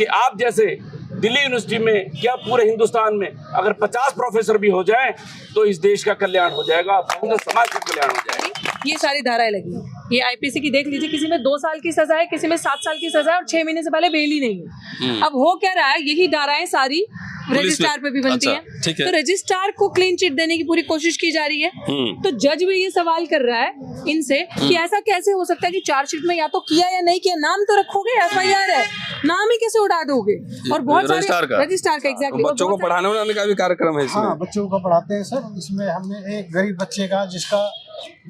कि आप जैसे दिल्ली यूनिवर्सिटी में क्या पूरे हिंदुस्तान में अगर 50 प्रोफेसर भी हो जाएं तो इस देश का कल्याण हो जाएगा, पूरे समाज का कल्याण हो जाएगा। ये सारी धाराएं लगी हैं। ये आईपीसी की देख लीजिए, किसी में 2 साल की सजा है, किसी में 7 साल की सजा है और 6 महीने से पहले बेल ही नहीं है। अब हो क्या रहा है, यही धाराएं सारी रजिस्ट्रार पे भी बनती हैं। ठीक है। तो रजिस्ट्रार को क्लीन चिट देने की पूरी कोशिश की जा रही है। तो जज भी ये सवाल कर रहा है इनसे कि ऐसा कैसे हो सकता है कि चार्जशीट में या तो किया या नहीं किया, नाम तो रखोगे, एफआईआर है, नाम ही कैसे उड़ा दोगे। और बहुत सारे रजिस्ट्रार का एग्जैक्टली बच्चों को पढ़ाने उड़ाने का भी कार्यक्रम है इसमें। हाँ, बच्चों को पढ़ाते हैं सर। इसमें हमने एक गरीब बच्चे का, जिसका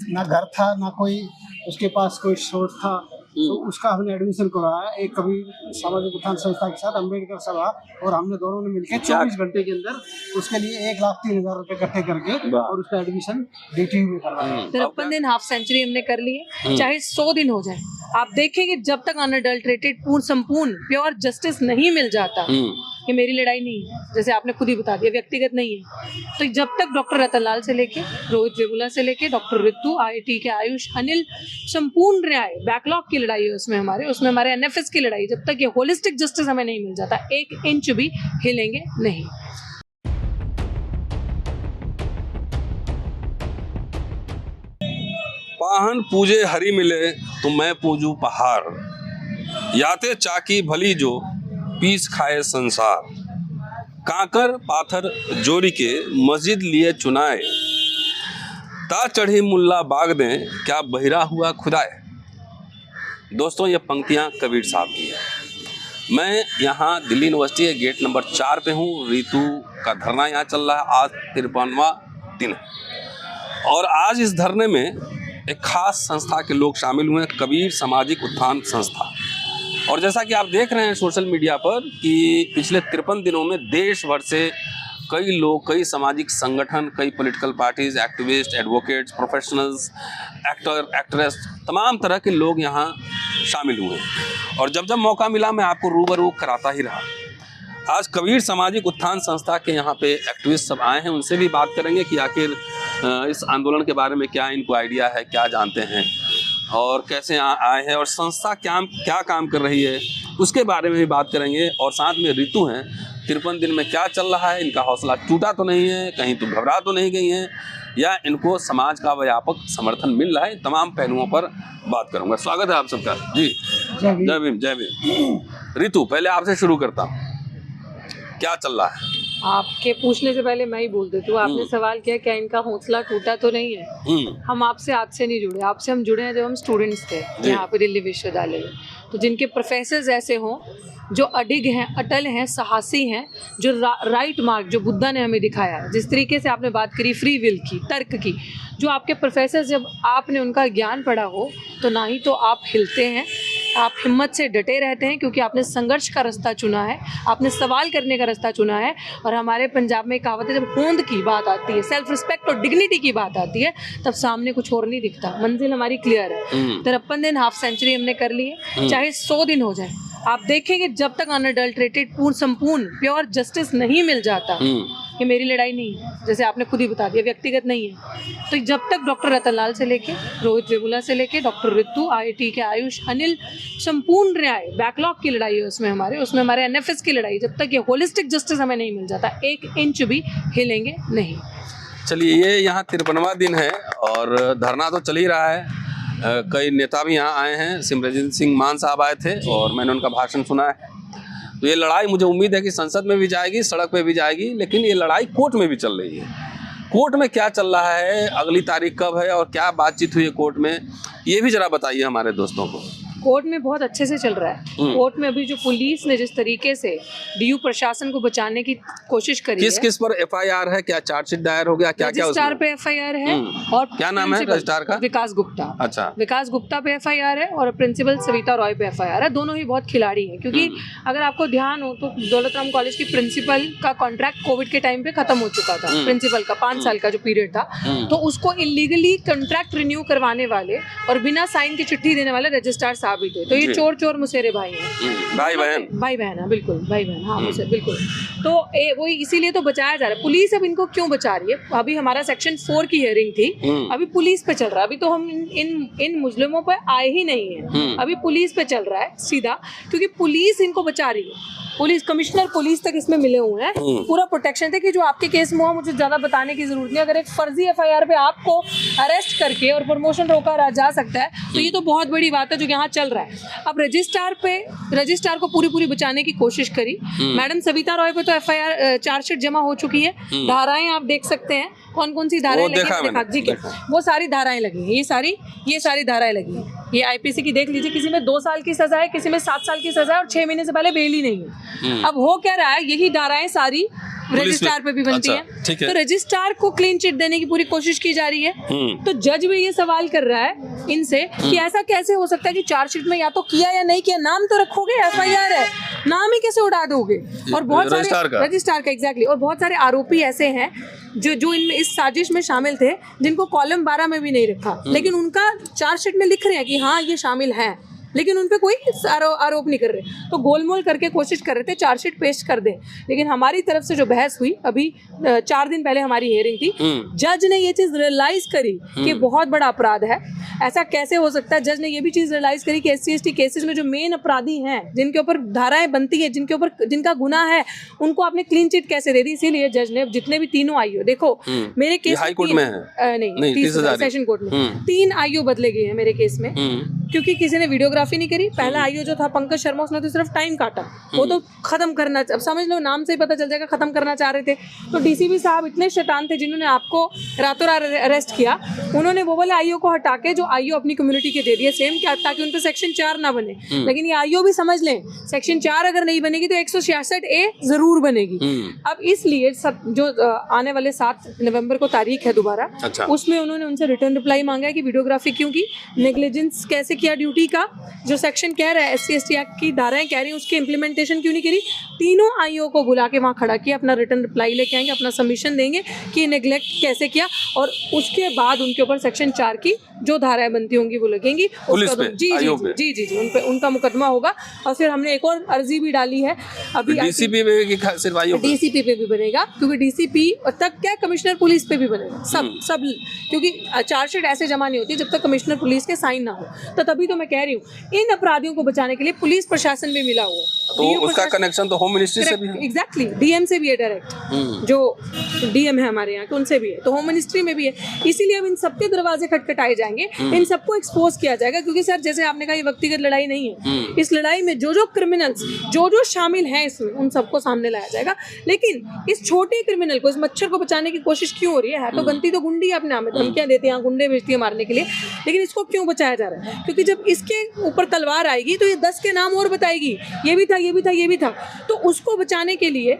ना घर था ना कोई उसके पास कोई सोर्स था, तो उसका हमने एडमिशन करवाया एक कबीर सामाजिक उत्थान संस्था के साथ, अम्बेडकर सभा, और हमने दोनों ने मिलकर 24 घंटे के अंदर उसके लिए 1,03,000 रुपए इकट्ठे करके और उसका एडमिशन डीटीयू में करवाया। 53 दिन हाफ सेंचुरी हमने कर ली है, चाहे 100 दिन हो जाए। आप देखेंगे जब तक अनअडल्टरेटेड पूर्ण संपूर्ण प्योर जस्टिस नहीं मिल जाता, ये मेरी लड़ाई नहीं है, जैसे आपने खुद ही बता दिया, व्यक्तिगत नहीं है। तो जब तक डॉक्टर रतनलाल से लेके रोहित वेमुला से लेके डॉक्टर ऋतु, आईआईटी के आयुष, अनिल, संपूर्ण न्याय बैकलॉग की लड़ाई है उसमें हमारे एनएफएस की लड़ाई, जब तक ये होलिस्टिक जस्टिस हमें नहीं मिल जाता 1 इंच भी हिलेंगे नहीं। पाहन पूजे हरि मिले तो मैं पूजू पहाड़, याते चाकी भली जो पीस खाए संसार, कांकर पाथर जोड़ी के मस्जिद लिए चुनाए, ता चढ़ी मुल्ला बाग दे क्या बहिरा हुआ खुदाए। दोस्तों, ये पंक्तियाँ कबीर साहब की है। मैं यहाँ दिल्ली यूनिवर्सिटी के गेट नंबर 4 पे हूँ। ऋतु का धरना यहाँ चल रहा है, आज 53वां दिन है। और आज इस धरने में एक खास संस्था के लोग शामिल हुए हैं, कबीर सामाजिक उत्थान संस्था। और जैसा कि आप देख रहे हैं सोशल मीडिया पर कि पिछले 53 दिनों में देश भर से कई लोग, कई सामाजिक संगठन, कई political parties, activist, advocates, professionals, actor, actress, तमाम तरह के लोग यहाँ शामिल हुए। और जब जब मौका मिला मैं आपको रूबरू कराता ही रहा। आज कबीर सामाजिक उत्थान संस्था के यहाँ पे एक्टिविस्ट सब आए हैं, उनसे भी बात करेंगे कि आखिर इस आंदोलन के बारे में क्या इनको आइडिया है, क्या जानते हैं और कैसे आए हैं और संस्था क्या काम कर रही है, उसके बारे में भी बात करेंगे। और साथ में ऋतु हैं, 53 दिन में क्या चल रहा है, इनका हौसला टूटा तो नहीं है, कहीं तो घबरा तो नहीं गई हैं, या इनको समाज का व्यापक समर्थन मिल रहा है, तमाम पहलुओं पर बात करूंगा। स्वागत है आप सबका जी। जय भीम, जय भीम। ऋतु, पहले आपसे शुरू करता हूँ, क्या चल रहा है? आपके पूछने से पहले मैं ही बोल देती हूँ। आपने सवाल किया क्या इनका हौसला टूटा तो नहीं है। हम आपसे आज से नहीं जुड़े, आपसे हम जुड़े हैं जब हम स्टूडेंट्स थे यहाँ पे दिल्ली विश्वविद्यालय में। तो जिनके प्रोफेसर्स ऐसे हों जो अडिग हैं, अटल हैं, साहसी हैं, जो राइट मार्ग जो बुद्धा ने हमें दिखाया है, जिस तरीके से आपने बात करी फ्री विल की, तर्क की, जो आपके प्रोफेसर, जब आपने उनका ज्ञान पढ़ा हो तो ना ही तो आप हिलते हैं, आप हिम्मत से डटे रहते हैं, क्योंकि आपने संघर्ष का रास्ता चुना है, आपने सवाल करने का रास्ता चुना है। और हमारे पंजाब में कहावत है, जब होंद की बात आती है, सेल्फ रिस्पेक्ट और डिग्निटी की बात आती है, तब सामने कुछ और नहीं दिखता। मंजिल हमारी क्लियर है। 53 दिन हाफ सेंचुरी हमने कर ली है, चाहे 100 दिन हो जाए। आप देखेंगे जब तक अनअडल्टरेटेड पूर्ण संपूर्ण प्योर जस्टिस नहीं मिल जाता, ये मेरी लड़ाई नहीं है, जैसे आपने खुद ही बता दिया, व्यक्तिगत नहीं है। तो जब तक डॉक्टर रतनलाल से लेके रोहित वेमुला से लेके डॉक्टर ऋतु, आईआईटी के आयुष, अनिल, संपूर्ण न्याय बैकलॉग की लड़ाई है उसमें हमारे एनएफएस की लड़ाई, जब तक ये होलिस्टिक जस्टिस हमें नहीं मिल जाता 1 इंच भी हिलेंगे नहीं। चलिए, ये यहाँ 53वां दिन है और धरना तो चल ही रहा है। कई नेता भी यहाँ आए हैं, सिमरजीत सिंह मान साहब आए थे और मैंने उनका भाषण सुना है। तो ये लड़ाई मुझे उम्मीद है कि संसद में भी जाएगी, सड़क पे भी जाएगी, लेकिन ये लड़ाई कोर्ट में भी चल रही है। कोर्ट में क्या चल रहा है, अगली तारीख कब है और क्या बातचीत हुई है कोर्ट में, ये भी जरा बताइए हमारे दोस्तों को। कोर्ट में बहुत अच्छे से चल रहा है। कोर्ट में अभी जो पुलिस ने जिस तरीके से डीयू प्रशासन को बचाने की कोशिश करी किस किस पर एफआईआर है, क्या चार्जशीट दायर हो गया, क्या क्या रजिस्ट्रार पे एफआईआर है और क्या नाम है रजिस्ट्रार का? विकास गुप्ता। अच्छा, विकास गुप्ता पे एफआईआर है और प्रिंसिपल सविता रॉय पे एफआईआर है। दोनों ही बहुत खिलाड़ी हैं, क्योंकि अगर आपको ध्यान हो तो दौलत राम कॉलेज की प्रिंसिपल का कॉन्ट्रैक्ट कोविड के टाइम पे खत्म हो चुका था। प्रिंसिपल का 5 साल का जो पीरियड था, तो उसको इलीगली कॉन्ट्रैक्ट रिन्यू करवाने वाले और बिना साइन की चिट्ठी देने वाले रजिस्ट्रार साहब साबित है। तो ये जी। चोर चोर मुसेरे भाई हैं, भाई बहन। भाई बहन है, बिल्कुल भाई बहन, हाँ मुझे बिल्कुल। तो वो इसीलिए तो बचाया जा रहा है। पुलिस अब इनको क्यों बचा रही है? अभी हमारा सेक्शन 4 की हियरिंग थी, अभी पुलिस पे चल रहा है। अभी तो हम इन मुजरिमों पे आए ही नहीं है, अभी पुलिस पे चल रहा है सीधा, क्योंकि पुलिस इनको बचा रही है। पुलिस कमिश्नर पुलिस तक इसमें मिले हुए हैं, पूरा प्रोटेक्शन थे कि जो आपके केस में हुआ मुझे ज्यादा बताने की जरूरत नहीं। अगर एक फर्जी एफआईआर पे आपको अरेस्ट करके और प्रमोशन रोका जा सकता है तो ये तो बहुत बड़ी बात है जो यहाँ चल रहा है। अब रजिस्ट्रार को पूरी बचाने की कोशिश करी। मैडम सविता रॉय पे तो एफआईआर चार्जशीट जमा हो चुकी है, धाराएं आप देख सकते हैं कौन कौन सी धाराएं लगी हैं, जी वो सारी धाराएं लगी हैं, ये सारी धाराएं लगी हैं। ये आईपीसी की देख लीजिए, किसी में 2 साल की सजा है, किसी में 7 साल की सजा है और 6 महीने से पहले बेल ही नहीं है। अब हो क्या रहा है, यही धाराएं सारी रजिस्ट्रार पे भी बनती अच्छा, है। तो रजिस्ट्रार को क्लीन चिट देने की पूरी कोशिश की जा रही है। तो जज भी ये सवाल कर रहा है इनसे कि ऐसा कैसे हो सकता है कि चार्जशीट में या तो किया या नहीं किया, नाम तो रखोगे, एफआईआर है, नाम ही कैसे उड़ा दोगे? और बहुत सारे रजिस्ट्रार का एग्जैक्टली, और बहुत सारे आरोपी ऐसे हैं जो इस साजिश में शामिल थे, जिनको कॉलम 12 में भी नहीं रखा, लेकिन उनका चार्जशीट में लिख रहे हैं कि हाँ ये शामिल है, लेकिन उन पे कोई आरोप नहीं कर रहे। तो गोलमोल करके कोशिश कर रहे थे चार्जशीट पेश कर दें, लेकिन हमारी तरफ से जो बहस हुई, अभी 4 दिन पहले हमारी हियरिंग थी, जज ने ये चीज़ रियलाइज करी कि बहुत बड़ा अपराध है। ऐसा कैसे हो सकता है? जज ने ये भी चीज़ रियलाइज करी कि SC/ST केसेस में जो मेन अपराधी हैं, जिनके ऊपर धाराएं बनती है, जिनका गुनाह है, उनको आपने क्लीन चिट कैसे दे दी? इसीलिए जज ने जितने भी तीनों आईओ, देखो मेरे केस हाई कोर्ट में है, नहीं सेशन कोर्ट में 3 आईओ बदले गए हैं मेरे केस में, क्योंकि किसी ने वीडियोग्राफी नहीं करी। पहला आईओ जो था पंकज शर्मा, उसने तो सिर्फ टाइम काटा, वो तो खत्म करना, अब समझ लो नाम से ही पता चल जाएगा, खत्म करना चाह रहे थे। तो डीसीपी साहब इतने शैतान थे जिन्होंने आपको रातों रात अरेस्ट किया, उन्होंने वो वाले आईओ को हटा के जो आईओ अपनी कम्युनिटी के दे दिए सेम, क्या ताकि उन पर सेक्शन 4 ना बने। लेकिन ये आईओ भी समझ लें, सेक्शन 4 अगर नहीं बनेगी तो 166A जरूर बनेगी। अब इसलिए जो आने वाले 7 नवंबर को तारीख है दोबारा, उसमें उन्होंने उनसे रिटर्न रिप्लाई मांगा है कि वीडियोग्राफी क्यों की, नेग्लिजेंस कैसे किया ड्यूटी का, जो सेक्शन कह रहा है SC/ST एक्ट की धाराएं कह रही हैं उसकी इंप्लीमेंटेशन क्यों नहीं करी। तीनों आईओ को बुला के वहाँ खड़ा किया, अपना रिटर्न रिप्लाई लेके आएंगे, अपना सबमिशन देंगे कि नेग्लेक्ट कैसे किया, और उसके बाद उनके ऊपर सेक्शन 4 की जो धाराएं बनती होंगी वो लगेंगी जी उनका मुकदमा होगा। और फिर हमने एक और अर्जी भी डाली है अभी, डीसीपी पे भी बनेगा, क्योंकि डीसीपी तक क्या कमिश्नर पुलिस पे भी बनेगा, सब क्योंकि चार्जशीट ऐसे जमा नहीं होती जब तक कमिश्नर पुलिस के साइन ना हो। तो तभी तो मैं कह रही हूँ इन अपराधियों को बचाने के लिए पुलिस प्रशासन भी मिला हुआ है। तो उसका कनेक्शन तो होम मिनिस्ट्री से भी है, एग्जैक्टली डीएम से भी है डायरेक्ट, जो डीएम है हमारे यहाँ के उनसे भी है, तो होम मिनिस्ट्री में भी है। इसीलिए अब इन सबके दरवाजे खटखटाए जाएंगे, इन सबको एक्सपोज किया जाएगा, क्योंकि सर जैसे आपने कहा ये व्यक्तिगत लड़ाई नहीं है, इस लड़ाई में जो क्रिमिनल्स जो शामिल हैं इसमें उन सबको सामने लाया जाएगा। लेकिन इस छोटे क्रिमिनल को, इस मच्छर को बचाने की कोशिश क्यों हो रही है? तो गलती तो गुंडी अपने आप में धमकियां देती है, गुंडे भेजती है मारने के लिए, लेकिन इसको क्यों बचाया जा रहा है? क्योंकि जब इसके ऊपर तलवार आएगी तो ये 10 के नाम और बताएगी, ये भी था, ये भी था, ये भी था। तो उसको बचाने के लिए,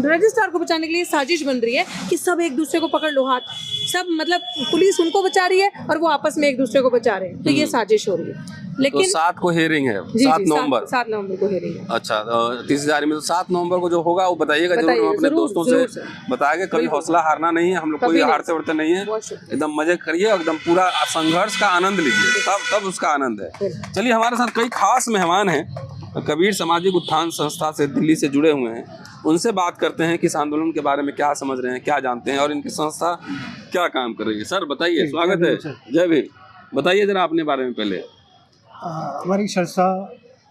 रजिस्ट्रार को बचाने के लिए साजिश बन रही है कि सब एक दूसरे को पकड़ लो हाथ, सब मतलब पुलिस उनको बचा रही है और वो आपस में एक दूसरे को बचा रहे हैं, तो ये साजिश हो रही है। लेकिन तो 7 को हियरिंग है, 7 नवंबर 7 नवंबर को हियरिंग है। अच्छा, 30,000 में तो 7 नवंबर को जो होगा वो बताइएगा जरूर, हम अपने दोस्तों से बताएंगे। कभी हौसला हारना नहीं है, हम लोग कोई हारते उड़ते नहीं है, एकदम मजे करिए, एकदम पूरा संघर्ष का आनंद लीजिए, तब उसका आनंद है। चलिए, हमारे साथ कई खास मेहमान हैं, कबीर सामाजिक उत्थान संस्था से दिल्ली से जुड़े हुए हैं, उनसे बात करते हैं कि इस आंदोलन के बारे में क्या समझ रहे हैं, क्या जानते हैं और इनकी संस्था क्या काम कर रही है। सर बताइए, स्वागत है। जय भीम। बताइए जरा अपने बारे में पहले। हमारी संस्था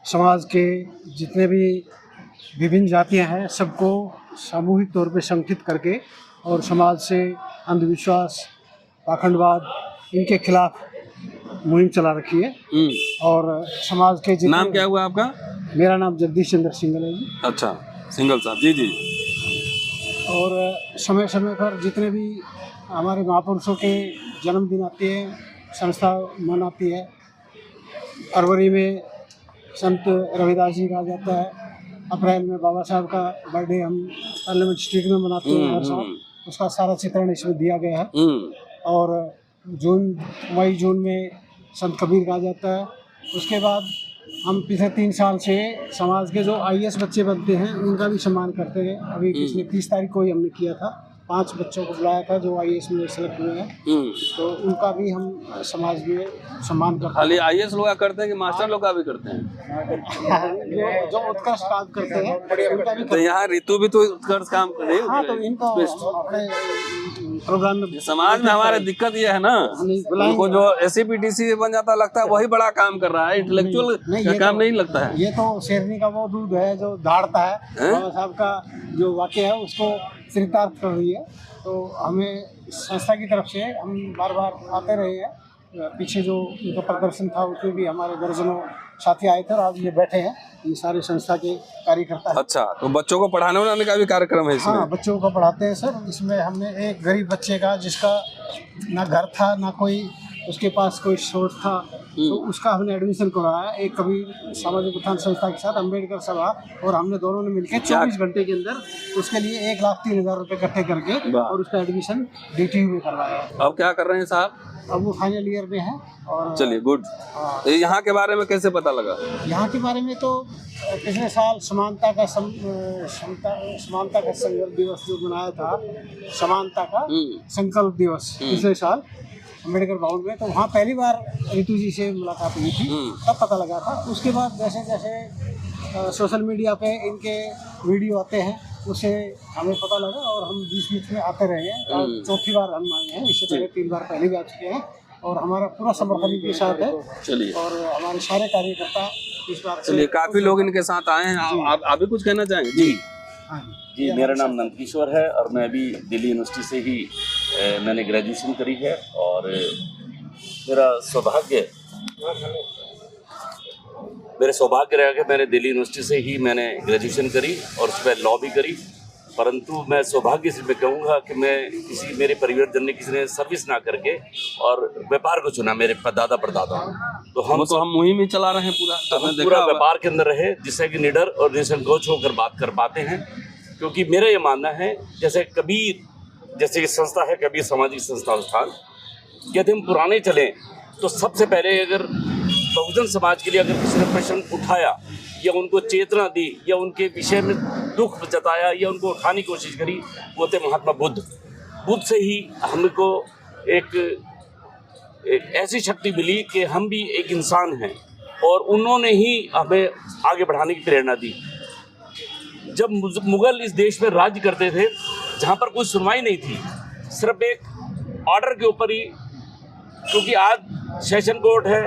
समाज के जितने भी विभिन्न जातियां हैं सबको सामूहिक तौर पे संगठित करके और समाज से अंधविश्वास, पाखंडवाद, इनके खिलाफ मुहिम चला रखी है। और समाज के नाम क्या हुआ आपका? मेरा नाम जगदीश चंद्र सिंगल है जी। अच्छा, सिंगल साहब जी जी। और समय समय पर जितने भी हमारे महापुरुषों के जन्मदिन आते हैं, संस्था मनाती है। फरवरी में संत रविदास जी का आ जाता है, अप्रैल में बाबा साहब का बर्थडे हम पार्लियामेंट स्ट्रीट में मनाते हैं हर साल, उसका सारा चित्रण इसमें दिया गया है। और मई जून में संत कबीर का आ जाता है। उसके बाद हम पिछले 3 साल से समाज के जो IAS बच्चे बनते हैं उनका भी सम्मान करते हैं। अभी पिछले 30 तारीख को ही हमने किया था, 5 बच्चों को बुलाया था जो IAS में सेलेक्ट हुए हैं, तो उनका भी हम समाज में सम्मान करते खाली IAS लोग करते हैं कि मास्टर लोग का भी करते हैं? हैं। जो उत्कृष्ट काम करते हैं उनका भी तो यहाँ ऋतु भी तो उत्कर्ष काम कर रही है। हाँ, तो इनको अपने प्रोग्राम में समाज में हमारे दिक्कत ये है ना, उनको जो SCPTC बन जाता लगता है वही बड़ा काम कर रहा है, इंटेलेक्चुअल का काम नहीं लगता है। ये तो शेरनी का वो दूध है जो धाड़ता है, बाबा साहब का जो वाक्य है उसको चरितार्थ कर रही है। तो हमें संस्था की तरफ से हम बार बार आते रहे हैं। पीछे जो उनका प्रदर्शन था उसमें भी हमारे दर्जनों साथी आए थे और आज ये बैठे हैं, ये सारे संस्था के कार्यकर्ता हैं। अच्छा, तो बच्चों को पढ़ाने उड़ाने का भी कार्यक्रम है इसमें? हाँ, बच्चों को पढ़ाते हैं सर। इसमें हमने एक गरीब बच्चे का जिसका ना घर था ना कोई उसके पास कोई सोर्स था, तो उसका हमने एडमिशन करवाया एक कबीर सामाजिक उत्थान संस्था के साथ, अम्बेडकर सभा, और हमने दोनों ने मिलकर 24 घंटे के अंदर उसके लिए 1,03,000 रुपये इकट्ठे करके और उसका एडमिशन DTU में करवाया। अब क्या कर रहे हैं साहब? अब वो फाइनल ईयर में है। और चलिए, गुड। यहाँ के बारे में कैसे पता लगा? यहाँ के बारे में तो पिछले साल समानता का संकल्प दिवस जो मनाया था, समानता का संकल्प दिवस पिछले साल अम्बेडकर भवन में, तो वहाँ पहली बार ऋतु जी से मुलाकात हुई थी, तब पता लगा था। उसके बाद जैसे जैसे सोशल मीडिया पे इनके वीडियो आते हैं उससे हमें पता लगा और हम बीच में आते रहे हैं। चौथी बार हम आए हैं, इससे पहले 3 बार पहले भी आ चुके हैं और हमारा पूरा समर्थन इनके साथ है। चलिए, और हमारे सारे कार्यकर्ता इस बात से। चलिए, काफी लोग इनके साथ आए हैं। आप भी कुछ कहना चाहेंगे? जी जी, मेरा नाम नंदकिशोर है और मैं अभी दिल्ली यूनिवर्सिटी से ही मैंने ग्रेजुएशन करी है और मेरा सौभाग्य रहा कि मैंने दिल्ली यूनिवर्सिटी से ही मैंने ग्रेजुएशन करी और उसमें लॉ भी करी। परंतु मैं सौभाग्य से मैं कहूँगा कि मैं मेरे परिवारजन ने किसी ने सर्विस ना करके और व्यापार को चुना, मेरे दादा परदादा। तो हम मुहिम ही चला रहे हैं पूरा, तो पूरा व्यापार के अंदर रहे, जिससे कि निडर और निसंकोच होकर बात कर पाते हैं। क्योंकि मेरा ये मानना है, जैसे कबीर जैसे ये संस्था है कबीर सामाजिक संस्था अनुष्ठान, यदि हम पुराने चलें तो सबसे पहले अगर बहुजन समाज के लिए अगर किसी ने प्रश्न उठाया या उनको चेतना दी या उनके विषय में दुख जताया या उनको उठाने की कोशिश करी, वो थे महात्मा बुद्ध से ही हमको एक ऐसी शक्ति मिली कि हम भी एक इंसान हैं और उन्होंने ही हमें आगे बढ़ाने की प्रेरणा दी। जब मुगल इस देश में राज्य करते थे, जहाँ पर कोई सुनवाई नहीं थी, सिर्फ एक ऑर्डर के ऊपर ही, क्योंकि आज सेशन कोर्ट है,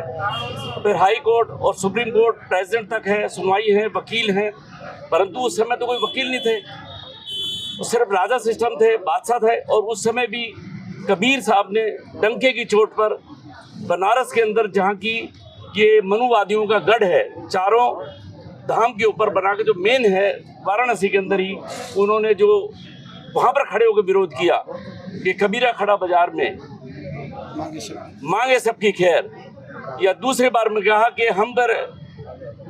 फिर हाई कोर्ट और सुप्रीम कोर्ट, प्रेसिडेंट तक है, सुनवाई है, वकील हैं, परंतु उस समय तो कोई वकील नहीं थे, तो सिर्फ राजा सिस्टम थे, बादशाह थे। और उस समय भी कबीर साहब ने डंके की चोट पर बनारस के अंदर, जहाँ की ये मनुवादियों का गढ़ है, चारों धाम के ऊपर बना के जो मेन है वाराणसी के अंदर ही, उन्होंने जो वहाँ पर खड़े होकर विरोध किया कि कबीरा खड़ा बाजार में मांगे सबकी खैर, या दूसरी बार में कहा कि हम पर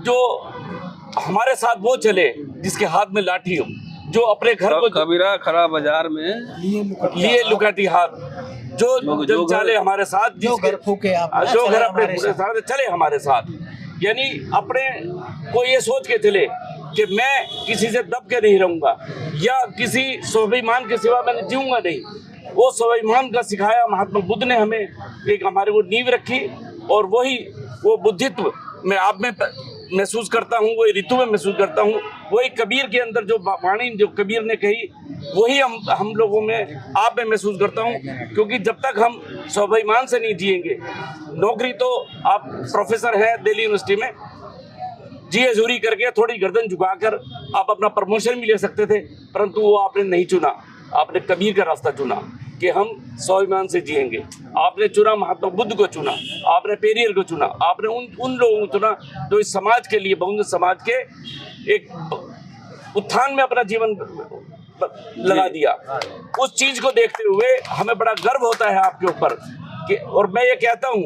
जो हमारे साथ वो चले जिसके हाथ में लाठी हो, जो अपने घर को कबीरा खड़ा बाजार में लिए लुकाटी हाथ, जो चले हमारे साथ, जो घर फूके जो घर अपने साथ चले हमारे साथ। यानी अपने को ये सोच के चले कि मैं किसी से दब के नहीं रहूँगा या किसी स्वाभिमान के सिवा मैं जीऊँगा नहीं। वो स्वाभिमान का सिखाया महात्मा बुद्ध ने हमें, एक हमारे को नींव रखी, और वो बुद्धित्व मैं आप में महसूस करता हूँ, वही ऋतु में महसूस करता हूँ, वही कबीर के अंदर जो वाणी जो कबीर ने कही वही हम लोगों में आप में महसूस करता हूँ। क्योंकि जब तक हम स्वाभिमान से नहीं जिएंगे, नौकरी तो आप प्रोफेसर हैं दिल्ली यूनिवर्सिटी में, जी हजूरी करके थोड़ी गर्दन झुकाकर आप अपना प्रमोशन भी ले सकते थे, परंतु वो आपने नहीं चुना, आपने कबीर का रास्ता चुना कि हम स्वाभिमान से जिएंगे। आपने चुना महात्मा बुद्ध को चुना, आपने पेरियर को चुना, आपने उन लोगों को चुना जो इस समाज के लिए, बहुजन समाज के एक उत्थान में अपना जीवन लगा दिया। उस चीज को देखते हुए हमें बड़ा गर्व होता है आपके ऊपर कि, और मैं ये कहता हूँ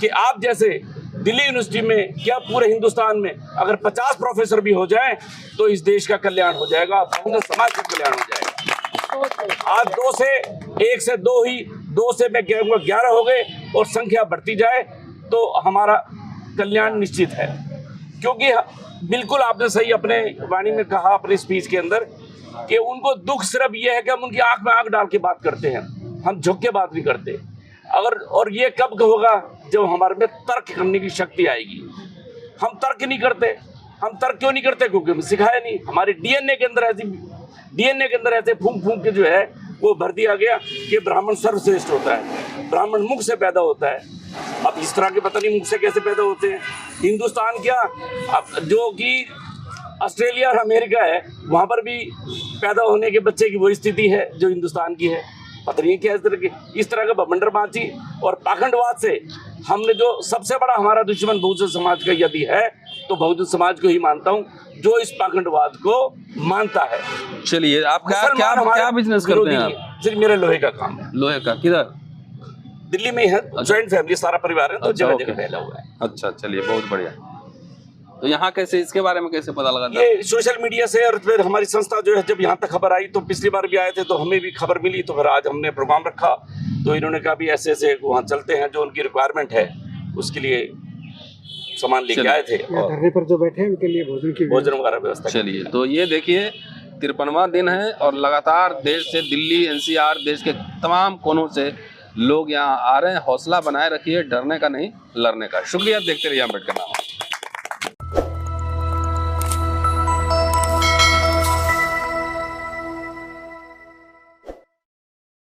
कि आप जैसे दिल्ली यूनिवर्सिटी में क्या पूरे हिंदुस्तान में अगर 50 प्रोफेसर भी हो जाएं तो इस देश का कल्याण हो जाएगा, बहुजन समाज का कल्याण हो जाएगा। आज 2 से 1 से 2 ही, 2 से मैं कहूँगा 11 हो गए और संख्या बढ़ती जाए तो हमारा कल्याण निश्चित है। क्योंकि बिल्कुल आपने सही अपने वाणी में कहा, अपने स्पीच के अंदर, कि उनको दुख सिर्फ ये है कि हम उनकी आंख में आंख डाल के बात करते हैं, हम झुक के बात नहीं करते। अगर और ये कब होगा, जब हमारे में तर्क करने की शक्ति आएगी। हम तर्क नहीं करते। हम तर्क क्यों नहीं करते? क्योंकि हमें सिखाया नहीं। हमारे डीएनए के अंदर ऐसे फूंक फूंक के जो है वो भर दिया गया कि ब्राह्मण सर्वश्रेष्ठ होता है, ब्राह्मण मुख से पैदा होता है। अब इस तरह के पता नहीं मुख से कैसे पैदा होते हैं। हिंदुस्तान क्या, अब जो कि ऑस्ट्रेलिया और अमेरिका है, वहाँ पर भी पैदा होने के बच्चे की वही स्थिति है जो हिंदुस्तान की है। पता नहीं क्या इस तरह का बवंडरबाजी और पाखंडवाद से हमने जो सबसे बड़ा हमारा दुश्मन बहुजन समाज का यदि है तो बहुजन समाज को ही मानता हूँ, जो इस पाखंडवाद को मानता है। चलिए, आप क्या बिजनेस करते हैं आप? सिर्फ मेरा लोहे का काम है। लोहे का? किधर? दिल्ली में है। ज्वाइंट फैमिली, सारा परिवार है, तो जगह जगह फैला हुआ है। अच्छा, चलिए, बहुत बढ़िया। तो यहाँ कैसे, इसके बारे में कैसे पता लगा? ये सोशल मीडिया से, और फिर हमारी संस्था जो है जब यहाँ तक खबर आई तो पिछली बार भी आए थे तो हमें भी खबर मिली, तो फिर आज हमने प्रोग्राम रखा तो इन्होंने कहा भी ऐसे ऐसे वहाँ चलते हैं, जो उनकी रिक्वायरमेंट है उसके लिए सामान लेके आए थे और धरने पर जो बैठे हैं उनके लिए भोजन वगैरह व्यवस्था। चलिए, तो ये देखिए 53वां दिन है और लगातार देश से, दिल्ली, एनसीआर, देश के तमाम कोनों से लोग यहाँ आ रहे हैं। हौसला बनाए रखिए, डरने का नहीं, लड़ने का। शुक्रिया। देखते रहिए अम्बेडकर नामा।